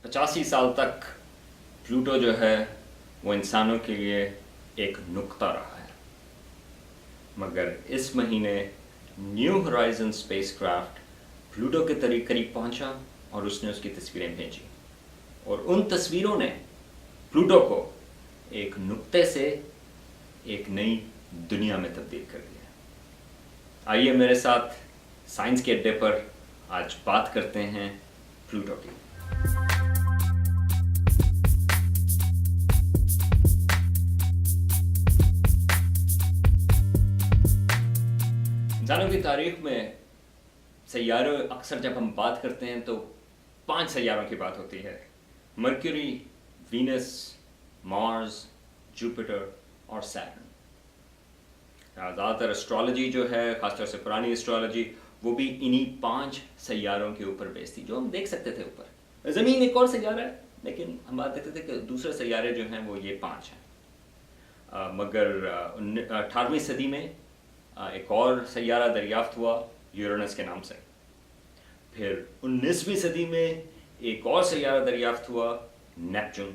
85 साल तक प्लूटो जो है वो इंसानों के लिए एक नुक्ता रहा है, मगर इस महीने न्यू होराइजन स्पेसक्राफ्ट प्लूटो के करीब पहुंचा और उसने उसकी तस्वीरें भेजी और उन तस्वीरों ने प्लूटो को एक नुक्ते से एक नई दुनिया में तब्दील कर दिया। आइए मेरे साथ साइंस के अड्डे पर आज बात करते हैं प्लूटो की। इंसानों की तारीख में सैयारों अक्सर जब हम बात करते हैं तो 5 सैयारों की बात होती है: मर्क्यूरी, वीनस, मार्स, जुपिटर और सैटर्न। ज़्यादातर एस्ट्रोलॉजी जो है, खासतौर से पुरानी एस्ट्रोलॉजी, वो भी इन्हीं 5 सैयारों के ऊपर बेस्ड थी जो हम देख सकते थे ऊपर। ज़मीन एक और सैयारा है, लेकिन हम बात देखते थे कि दूसरे सैयारे जो हैं वो ये 5 हैं। मगर 18वीं सदी में एक और सैयारा दरियाफ्त हुआ यूरेनस के नाम से। फिर 19वीं सदी में एक और सैयारा दरियाफ्त हुआ नेपच्यून।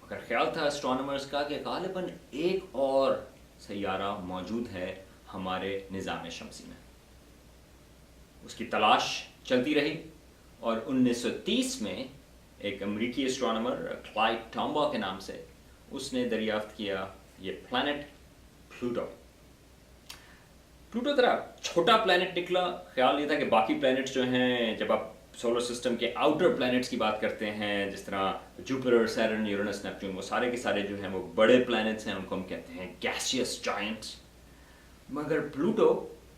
मगर ख्याल था एस्ट्रोनॉमर्स का कि गालिबन एक और सैयारा मौजूद है हमारे निज़ाम शमसी में। उसकी तलाश चलती रही और 1930 में एक अमेरिकी एस्ट्रोनॉमर क्लाइड टॉम्बा के नाम से उसने दरियाफ्त किया ये प्लैनेट प्लूटो। प्लूटो तरह छोटा प्लैनेट निकला। ख्याल ये था कि बाकी प्लैनेट्स जो हैं, जब आप सोलर सिस्टम के आउटर प्लैनेट्स की बात करते हैं, जिस तरह जुपिटर, सैटर्न, यूरेनस, नेपच्यून, वो सारे के सारे जो हैं वो बड़े प्लैनेट्स हैं, उनको हम कहते हैं गैसियस जायंट्स। मगर प्लूटो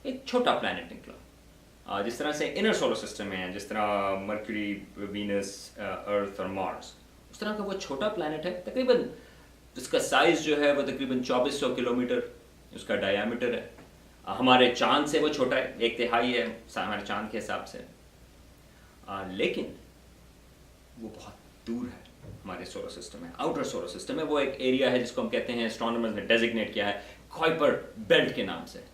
एक छोटा प्लैनेट निकला। जिस तरह से इनर सोलर सिस्टम में है, जिस तरह मर्क्यूरी, वीनस, अर्थ और मार्स, उस तरह का वो छोटा प्लैनेट है। तकरीबन उसका साइज जो है वो तकरीबन 2400 किलोमीटर उसका डायमीटर है। हमारे चांद से वो छोटा है, 1/3 है हमारे चांद के हिसाब से। लेकिन वो बहुत दूर है हमारे सोलर सिस्टम में, आउटर सोलर सिस्टम में। वो एक एरिया है जिसको हम कहते हैं, एस्ट्रोनॉमर्स ने डेजिग्नेट किया है कुइपर बेल्ट के नाम से।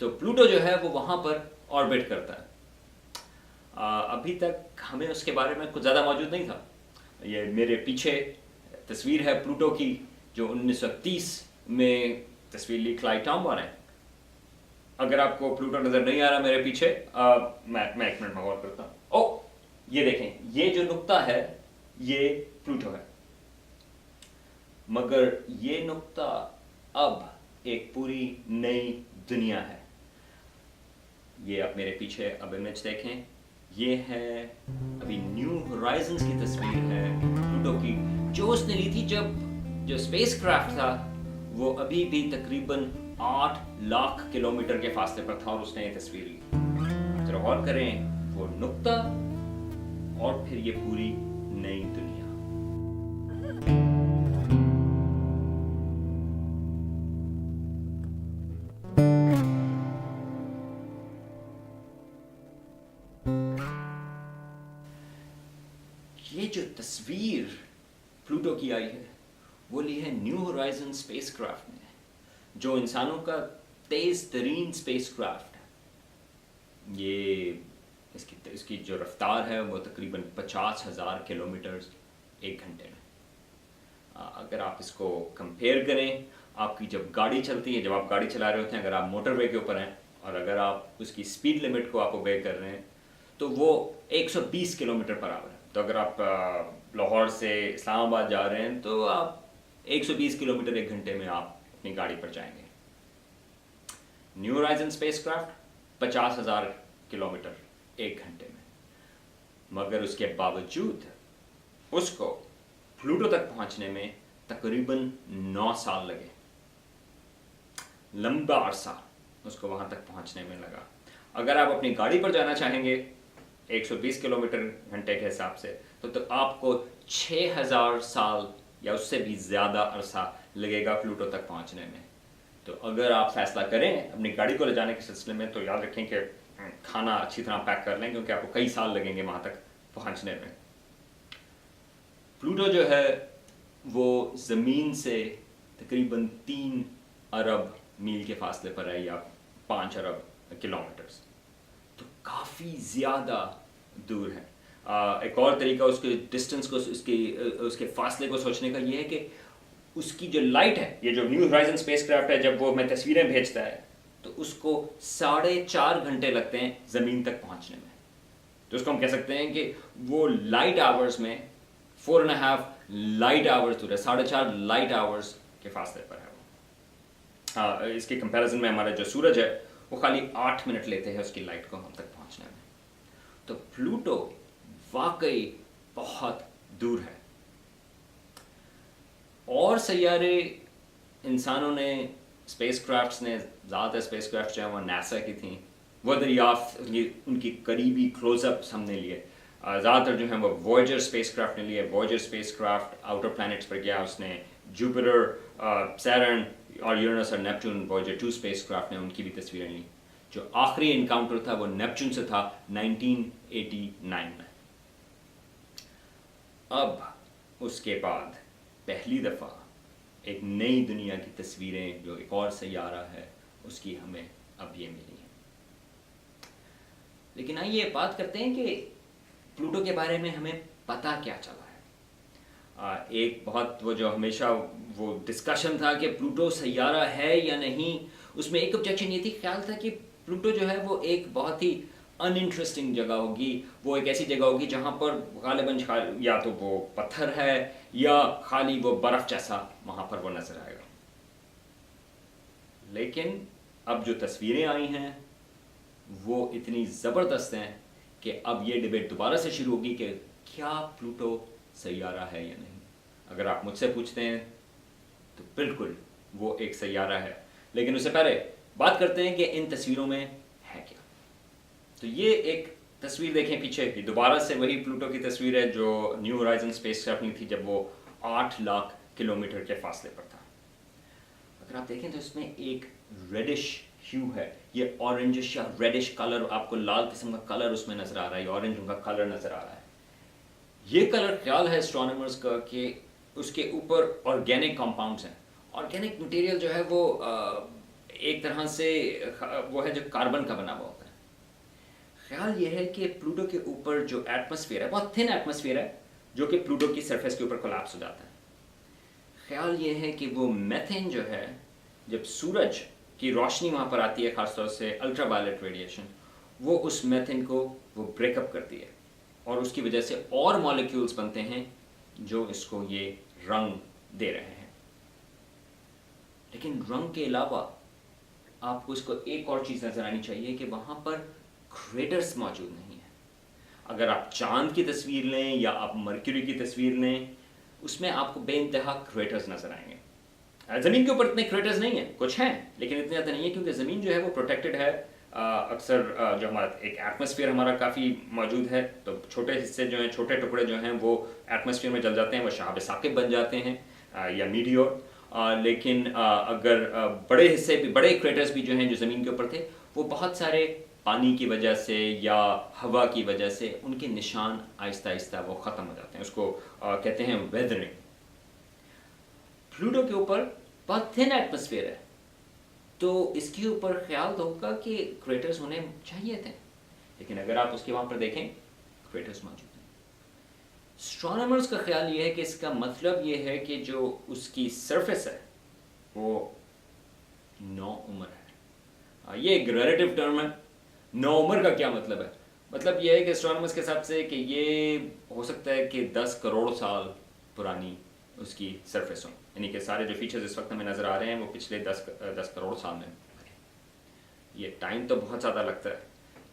तो प्लूटो जो है वो वहाँ पर ऑर्बिट करता है। अभी तक हमें उसके बारे में कुछ ज़्यादा मौजूद नहीं था। ये मेरे पीछे तस्वीर है प्लूटो की, जो 1930 में तस्वीर ली क्लाइड टॉम्बा ने। अगर आपको प्लूटो नज़र नहीं आ रहा मेरे पीछे, मैं 1 मिनट में गौर करता हूँ। ओ, ये देखें, ये जो नुक्ता है ये प्लूटो है। मगर ये नुक्ता अब एक पूरी नई दुनिया है। ये आप मेरे पीछे अब इमेज देखें, ये है अभी न्यू होराइजन्स की तस्वीर है प्लूटो की, जो उसने ली थी जब जो स्पेसक्राफ्ट था वो अभी भी तकरीबन 8 लाख किलोमीटर के फासले पर था और उसने ये तस्वीर ली। जरा गौर करें, वो नुक्ता और फिर ये पूरी नई दुनिया। ये जो तस्वीर प्लूटो की आई है वो ली है न्यू होराइजन स्पेसक्राफ्ट ने, जो इंसानों का तेज तरीन स्पेसक्राफ्ट है। ये इसकी जो रफ्तार है वो तकरीबन 50,000 किलोमीटर 1 घंटे में। अगर आप इसको कंपेयर करें, आपकी जब गाड़ी चलती है, जब आप गाड़ी चला रहे होते हैं, अगर आप मोटरवे के ऊपर हैं और अगर आप उसकी स्पीड लिमिट को आप ओबे कर रहे हैं तो वो 120 किलोमीटर पर आवर है। तो अगर आप लाहौर से इस्लामाबाद जा रहे हैं तो आप 120 किलोमीटर 1 घंटे में आप अपनी गाड़ी पर जाएंगे। न्यू होराइजन स्पेसक्राफ्ट 50,000 किलोमीटर 1 घंटे में। मगर उसके बावजूद उसको प्लूटो तक पहुंचने में तकरीबन 9 साल लगे। लंबा अरसा उसको वहां तक पहुंचने में लगा। अगर आप अपनी गाड़ी पर जाना चाहेंगे 120 किलोमीटर घंटे के हिसाब से, तो आपको 6000 साल या उससे भी ज़्यादा अरसा लगेगा प्लूटो तक पहुंचने में। तो अगर आप फैसला करें अपनी गाड़ी को ले जाने के सिलसिले में, तो याद रखें कि खाना अच्छी तरह पैक कर लें, क्योंकि आपको कई साल लगेंगे वहाँ तक पहुँचने में। प्लूटो जो है वो ज़मीन से तकरीबन 3 अरब मील के फासले पर है, या 5 अरब किलोमीटर्स। तो काफ़ी ज़्यादा दूर है। एक और तरीका उसके डिस्टेंस को, उसके फासले को सोचने का ये है कि उसकी जो लाइट है, ये जो न्यू होराइजन स्पेसक्राफ्ट है, जब वो हमें तस्वीरें भेजता है तो उसको 4.5 घंटे लगते हैं ज़मीन तक पहुंचने में। तो उसको हम कह सकते हैं कि वो लाइट आवर्स में 4.5 लाइट आवर्स दूर है, 4.5 लाइट आवर्स के फासले पर है वो। हाँ, इसके कंपैरिजन में हमारा जो सूरज है वो खाली 8 मिनट लेते हैं उसकी लाइट को हम तक पहुंचने में। तो प्लूटो वाकई बहुत दूर है। और सैयारे इंसानों ने, स्पेसक्राफ्ट्स ने, ज़्यादातर स्पेसक्राफ्ट जो हैं वो नासा की थी, वो दरियाफ्त उनकी करीबी क्लोजअप्स हमने लिए। ज़्यादातर जो हैं वो वॉयेजर स्पेसक्राफ्ट ने लिए। वॉयेजर स्पेसक्राफ्ट आउटर प्लैनेट्स पर गया, उसने जुपिटर, सैटर्न और यूरेनस और नेपच्यून, वॉयेजर 2 स्पेसक्राफ्ट ने उनकी भी तस्वीरें ली। जो आखिरी इनकाउंटर था वो नेपच्यून से था 1989 में। अब उसके बाद पहली दफ़ा एक नई दुनिया की तस्वीरें, जो एक और सैयारा है उसकी, हमें अब ये मिली हैं। लेकिन आइए बात करते हैं कि प्लूटो के बारे में हमें पता क्या चला है। एक बहुत वो जो हमेशा वो डिस्कशन था कि प्लूटो सैयारा है या नहीं, उसमें एक ऑब्जेक्शन ये थी, ख्याल था कि प्लूटो जो है वो एक बहुत ही अनइंटरेस्टिंग जगह होगी। वो एक ऐसी जगह होगी जहाँ पर गालिबन या तो वो पत्थर है या खाली वो बर्फ जैसा वहाँ पर वो नजर आएगा। लेकिन अब जो तस्वीरें आई हैं वो इतनी ज़बरदस्त हैं कि अब ये डिबेट दोबारा से शुरू होगी कि क्या प्लूटो सैयारा है या नहीं। अगर आप मुझसे पूछते हैं तो बिल्कुल वो एक सैयारा है। लेकिन उससे पहले बात करते हैं कि इन तस्वीरों में है क्या। तो ये एक तस्वीर देखें पीछे की, दोबारा से वही प्लूटो की तस्वीर है जो न्यू होराइजन स्पेसक्राफ्ट में थी जब वो 8 लाख किलोमीटर के फासले पर था। अगर आप देखें तो इसमें एक रेडिश ह्यू है, ये ऑरेंजिश या रेडिश कलर, आपको लाल किस्म का कलर उसमें नजर आ रहा है, ऑरेंज उनका कलर नजर आ रहा है। ये कलर ख्याल है एस्ट्रोनॉमर्स का कि उसके ऊपर ऑर्गेनिक कंपाउंड्स हैं। ऑर्गेनिक मटेरियल जो है वो एक तरह से वो है जो कार्बन का बना हुआ होता है। ख्याल ये है कि प्लूटो के ऊपर जो एटमॉस्फेयर है, बहुत थिन एटमॉस्फेयर है, जो कि प्लूटो की सरफेस के ऊपर कोलैप्स हो जाता है। ख्याल ये है कि वो मेथेन जो है, जब सूरज की रोशनी वहाँ पर आती है, ख़ासतौर से अल्ट्रावायलेट रेडिएशन, वो उस मेथेन को वो ब्रेकअप करती है और उसकी वजह से और मॉलिक्यूल्स बनते हैं जो इसको ये रंग दे रहे हैं। लेकिन रंग के अलावा आपको इसको एक और चीज़ नज़र आनी चाहिए कि वहाँ पर क्रेटर्स मौजूद नहीं है। अगर आप चांद की तस्वीर लें या आप मरक्यूरी की तस्वीर लें, उसमें आपको बेइंतहा क्रेटर्स नज़र आएंगे। ज़मीन के ऊपर इतने क्रेटर्स नहीं हैं, कुछ हैं लेकिन इतने ज़्यादा नहीं है, क्योंकि ज़मीन जो है वो प्रोटेक्टेड है। अक्सर जो हमारा एक एटमॉस्फेयर हमारा काफ़ी मौजूद है, तो छोटे हिस्से जो हैं, छोटे टुकड़े जो हैं वो एटमॉस्फेयर में जल जाते हैं, वो शहाब साकिब बन जाते हैं या मीटियोर। लेकिन अगर बड़े हिस्से भी, बड़े क्रेटर्स भी जो हैं जो ज़मीन के ऊपर थे, वो बहुत सारे पानी की वजह से या हवा की वजह से उनके निशान आहिस्ता आहिस्ता वो ख़त्म हो जाते हैं। उसको कहते हैं वेदरिंग। प्लूटो के ऊपर बहुत थिन एटमॉस्फेयर है, तो इसके ऊपर ख्याल तो होगा कि क्रेटर्स होने चाहिए थे, लेकिन अगर आप उसके वहाँ पर देखें क्रेटर्स मौजूद हैं। एस्ट्रोनॉमर्स का ख्याल ये है कि इसका मतलब ये है कि जो उसकी सरफेस है वो नौउम्र है। ये एक रिलेटिव टर्म है। नौउम्र का क्या मतलब है? मतलब ये है कि एस्ट्रोनॉमर्स के हिसाब से कि ये हो सकता है कि 10 करोड़ साल पुरानी उसकी सरफेस हो, यानी कि सारे जो फीचर्स इस वक्त हमें नज़र आ रहे हैं वो पिछले 10 करोड़ साल में बने। ये टाइम तो बहुत ज़्यादा लगता है,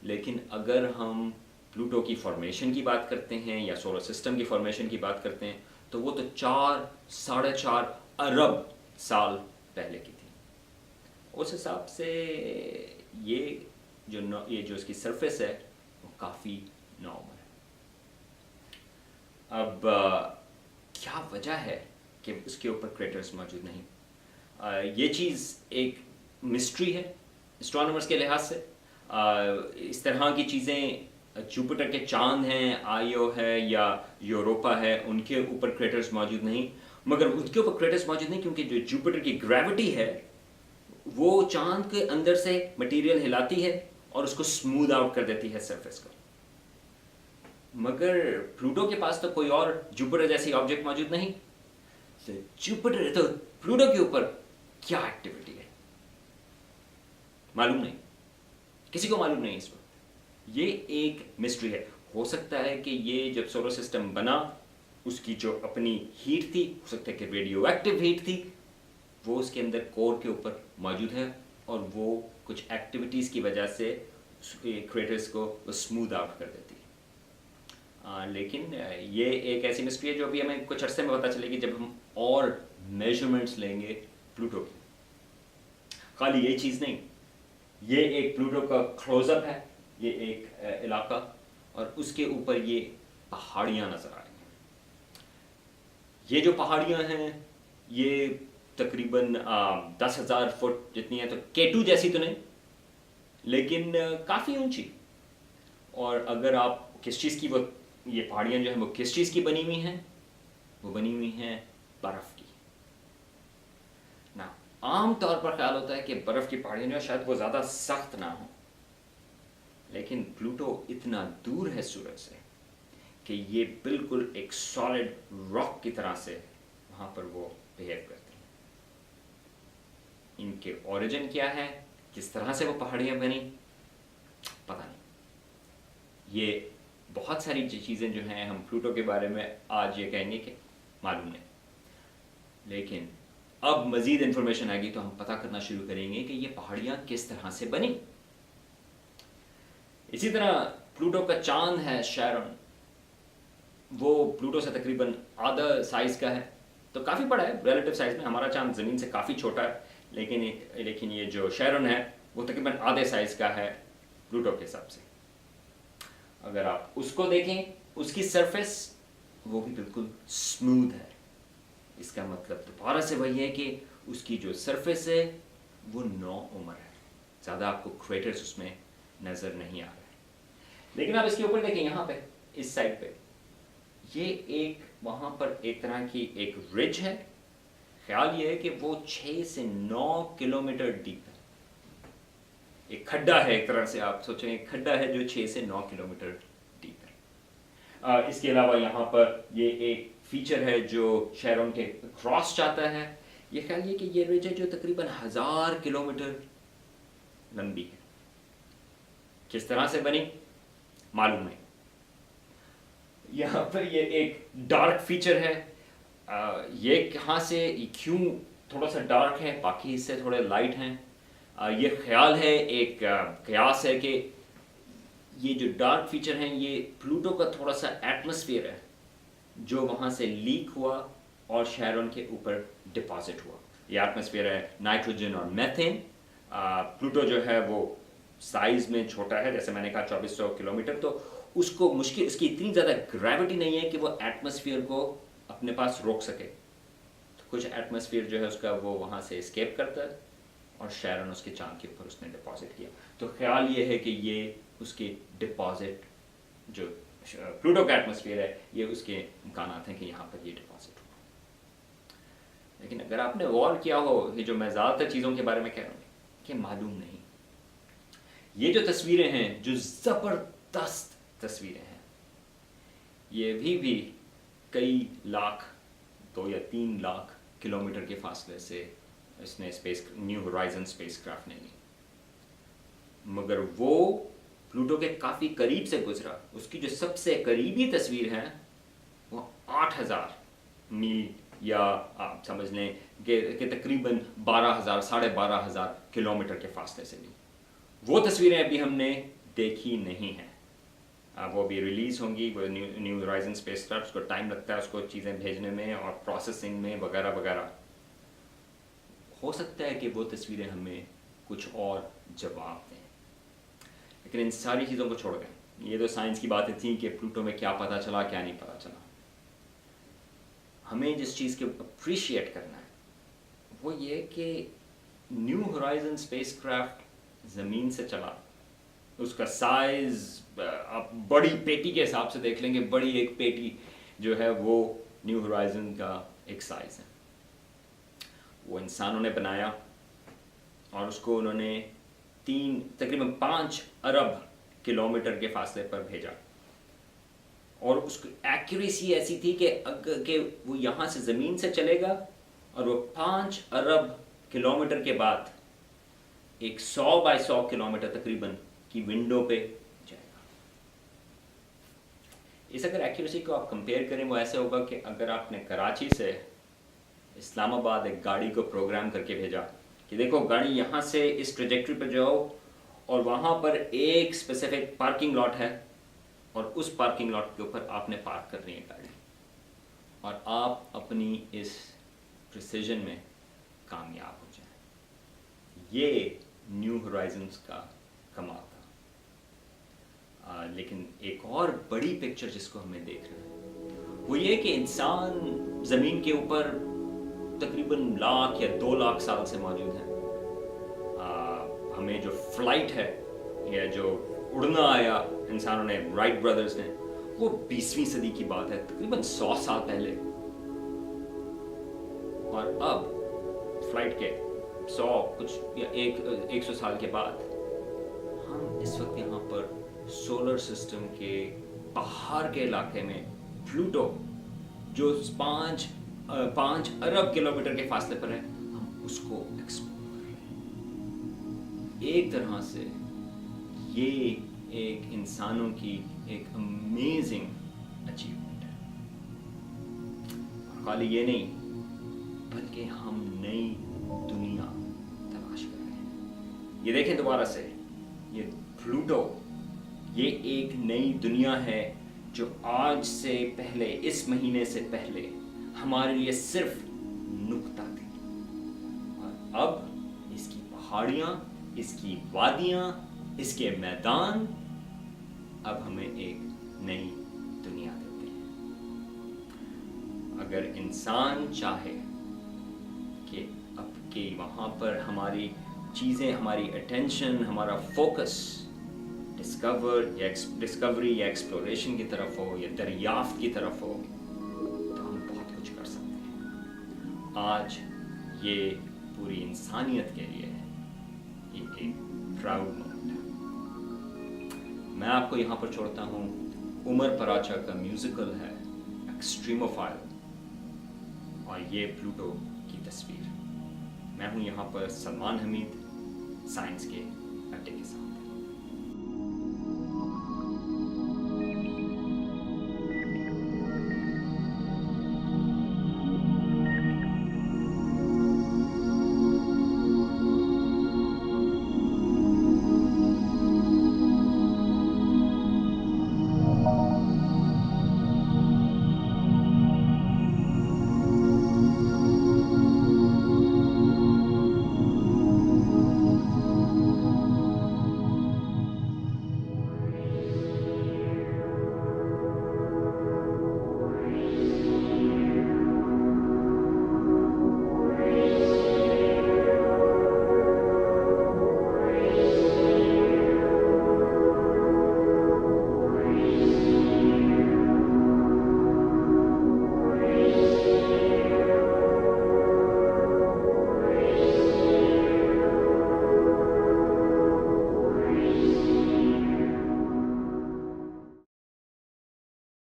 लेकिन अगर हम प्लूटो की फॉर्मेशन की बात करते हैं या सोलर सिस्टम की फॉर्मेशन की बात करते हैं, तो वो तो 4-4.5 अरब साल पहले की थी। उस हिसाब से ये जो इसकी सरफेस है वो काफ़ी नॉर्मल है। अब क्या वजह है कि उसके ऊपर क्रेटर्स मौजूद नहीं? ये चीज़ एक मिस्ट्री है एस्ट्रोनॉमर्स के लिहाज से। इस तरह की चीज़ें, जुपिटर के चांद हैं, आईओ है या यूरोपा है, उनके ऊपर क्रेटर्स मौजूद नहीं। मगर उनके ऊपर क्रेटर्स मौजूद नहीं क्योंकि जो जुपिटर की ग्रेविटी है वो चांद के अंदर से मटेरियल हिलाती है और उसको स्मूथ आउट कर देती है सरफेस को। मगर प्लूटो के पास तो कोई और जुपिटर जैसी ऑब्जेक्ट मौजूद नहीं। तो जुपिटर तो प्लूटो के ऊपर क्या एक्टिविटी है मालूम नहीं, किसी को मालूम नहीं इस वक्त। ये एक मिस्ट्री है। हो सकता है कि ये जब सोलर सिस्टम बना उसकी जो अपनी हीट थी, हो सकता है कि रेडियो एक्टिव हीट थी, वो उसके अंदर कोर के ऊपर मौजूद है और वो कुछ एक्टिविटीज़ की वजह से क्रेटर्स को स्मूथ आउट कर देती है। लेकिन ये एक ऐसी मिस्ट्री है जो अभी हमें कुछ अर्से में पता चलेगी जब हम और मेजरमेंट्स लेंगे प्लूटो की। खाली ये चीज़ नहीं, ये एक प्लूटो का क्लोजअप है, ये एक इलाका, और उसके ऊपर ये पहाड़ियाँ नज़र आ रही हैं। ये जो पहाड़ियाँ हैं ये तकरीबन 10,000 फुट जितनी है, तो K2 जैसी तो नहीं लेकिन काफ़ी ऊंची। और अगर आप किस चीज़ की, वो ये पहाड़ियाँ जो हैं वो किस चीज़ की बनी हुई हैं, वो बनी हुई हैं बर्फ़ की ना। आम तौर पर ख्याल होता है कि बर्फ़ की पहाड़ियाँ जो है शायद वो ज़्यादा सख्त ना हो, लेकिन प्लूटो इतना दूर है सूरज से कि ये बिल्कुल एक सॉलिड रॉक की तरह से वहाँ पर वो बिहेव करते हैं। इनके ओरिजिन क्या है, किस तरह से वो पहाड़ियाँ बनी, पता नहीं। ये बहुत सारी चीज़ें जो हैं हम प्लूटो के बारे में आज ये कहेंगे कि मालूम नहीं, लेकिन अब मज़ीद इन्फॉर्मेशन आएगी तो हम पता करना शुरू करेंगे कि ये पहाड़ियाँ किस तरह से बनी। इसी तरह प्लूटो का चांद है शैरन, वो प्लूटो से तकरीबन आधा साइज़ का है, तो काफ़ी बड़ा है रिलेटिव साइज़ में। हमारा चांद ज़मीन से काफ़ी छोटा है, लेकिन ये जो शैरन है वो तकरीबन आधे साइज़ का है प्लूटो के हिसाब से। अगर आप उसको देखें, उसकी सरफेस वो भी बिल्कुल स्मूथ है। इसका मतलब दोबारा से वही है कि उसकी जो सरफेस है वो नौ उम्र है, ज़्यादा आपको क्रेटर्स उसमें नज़र नहीं आ रहे। लेकिन आप इसके ऊपर देखें, यहाँ पे इस साइड पे ये एक वहाँ पर एक तरह की एक रिज है। ख्याल ये है कि वो 6 से 9 किलोमीटर डीप है। एक खड्डा है, एक तरह से आप सोचें एक खड्डा है जो 6 से 9 किलोमीटर डीप है। इसके अलावा यहाँ पर ये एक फीचर है जो शैरन के क्रॉस चाहता है। ये ख्याल ये कि ये रिज है जो तकरीबन 1000 किलोमीटर लंबी है। किस तरह से बनी मालूम नहीं। यहाँ पर ये एक डार्क फीचर है। ये कहाँ से क्यों थोड़ा सा डार्क है, बाकी इससे थोड़े लाइट हैं। ये ख्याल है, एक कयास है कि ये जो डार्क फीचर हैं ये प्लूटो का थोड़ा सा एटमॉस्फेयर है जो वहाँ से लीक हुआ और शैरन के ऊपर डिपॉजिट हुआ। ये एटमॉस्फेयर है नाइट्रोजन और मीथेन। प्लूटो जो है वो साइज़ में छोटा है, जैसे मैंने कहा 2400 किलोमीटर, तो उसको मुश्किल, इसकी इतनी ज़्यादा ग्रेविटी नहीं है कि वो एटमॉस्फेयर को अपने पास रोक सके। तो कुछ एटमॉस्फेयर जो है उसका वो वहाँ से एस्केप करता है और शैरन उसके चांद के ऊपर उसने डिपॉजिट किया। तो ख्याल ये है कि ये उसके डिपॉजिट, जो प्लूटो का एटमॉस्फेयर है, ये उसके इम्कानात हैं कि यहाँ पर ये डिपॉजिट हुआ। लेकिन अगर आपने गौर किया हो, ये जो मैं ज़्यादातर चीज़ों के बारे में कह रहा हूँ कि मालूम नहीं, ये जो तस्वीरें हैं जो ज़बरदस्त तस्वीरें हैं, ये भी कई लाख, 2 या 3 लाख किलोमीटर के फासले से इसने न्यू होराइजन स्पेसक्राफ्ट ने ली। मगर वो प्लूटो के काफ़ी करीब से गुजरा। उसकी जो सबसे करीबी तस्वीर है वो 8000 मील या आप समझ लें कि तकरीबन 12,000 साढ़े 12,000 किलोमीटर के फासले से ली। वो तस्वीरें अभी हमने देखी नहीं हैं। वो भी रिलीज़ होंगी, वो न्यू होराइजन स्पेसक्राफ्ट, उसको टाइम लगता है उसको चीज़ें भेजने में और प्रोसेसिंग में वगैरह वगैरह। हो सकता है कि वो तस्वीरें हमें कुछ और जवाब दें। लेकिन इन सारी चीज़ों को छोड़ गए, ये तो साइंस की बातें थी कि प्लूटो में क्या पता चला क्या नहीं पता चला। हमें जिस चीज़ को अप्रिशिएट करना है वो ये कि न्यू होराइजन स्पेसक्राफ्ट ज़मीन से चला, उसका साइज़ आप बड़ी पेटी के हिसाब से देख लेंगे, बड़ी एक पेटी जो है वो न्यू होराइजन का एक साइज़ है। वो इंसानों ने बनाया और उसको उन्होंने तकरीबन 5 अरब किलोमीटर के फासले पर भेजा। और उसकी एक्यूरेसी ऐसी थी कि वो यहाँ से ज़मीन से चलेगा और वो 5 अरब किलोमीटर के बाद एक 100 बाय 100 किलोमीटर तकरीबन की विंडो पे जाएगा। इस अगर एक्यूरेसी को आप कंपेयर करें, वो ऐसे होगा कि अगर आपने कराची से इस्लामाबाद एक गाड़ी को प्रोग्राम करके भेजा कि देखो गाड़ी यहाँ से इस ट्रेजेक्ट्री पर जाओ और वहाँ पर एक स्पेसिफिक पार्किंग लॉट है और उस पार्किंग लॉट के ऊपर आपने पार्क करनी है गाड़ी, और आप अपनी इस प्रिसीजन में कामयाब हो जाए। ये न्यू होराइजन्स का कमाल था। लेकिन एक और बड़ी पिक्चर जिसको हमें देख रहे हैं वो ये कि इंसान ज़मीन के ऊपर तकरीबन 1 लाख या 2 लाख साल से मौजूद है। हमें जो फ्लाइट है या जो उड़ना आया इंसानों ने, राइट ब्रदर्स ने, वो 20वीं सदी की बात है, तकरीबन 100 साल पहले। और अब फ्लाइट के 100 कुछ या 100 साल के बाद हम इस वक्त यहाँ पर सोलर सिस्टम के बाहर के इलाके में प्लूटो जो 5 अरब किलोमीटर के फासले पर है, हम उसको एक्सप्लोर कर रहे हैं। एक तरह से ये एक इंसानों की एक अमेजिंग अचीवमेंट है। खाली ये नहीं, बल्कि हम नई दुनिया तलाश कर रहे हैं। ये देखें दोबारा से, ये प्लूटो, ये एक नई दुनिया है जो आज से पहले, इस महीने से पहले हमारे लिए सिर्फ नुक्ता थी, और अब इसकी पहाड़ियाँ, इसकी वादियाँ, इसके मैदान अब हमें एक नई दुनिया देते हैं। अगर इंसान चाहे कि अब के वहाँ पर हमारी चीज़ें, हमारी अटेंशन, हमारा फोकस डिस्कवरी या एक्सप्लोरेशन की तरफ हो या दरियाफ्त की तरफ हो, तो हम बहुत कुछ कर सकते हैं। आज ये पूरी इंसानियत के लिए ये एक प्राउड मोमेंट है। मैं आपको यहाँ पर छोड़ता हूँ, उमर पराचा का म्यूजिकल है एक्सट्रीमोफाइल, और ये प्लूटो की तस्वीर। मैं हूँ यहाँ पर सलमान हमीद, साइंस के अड्डे के साथ।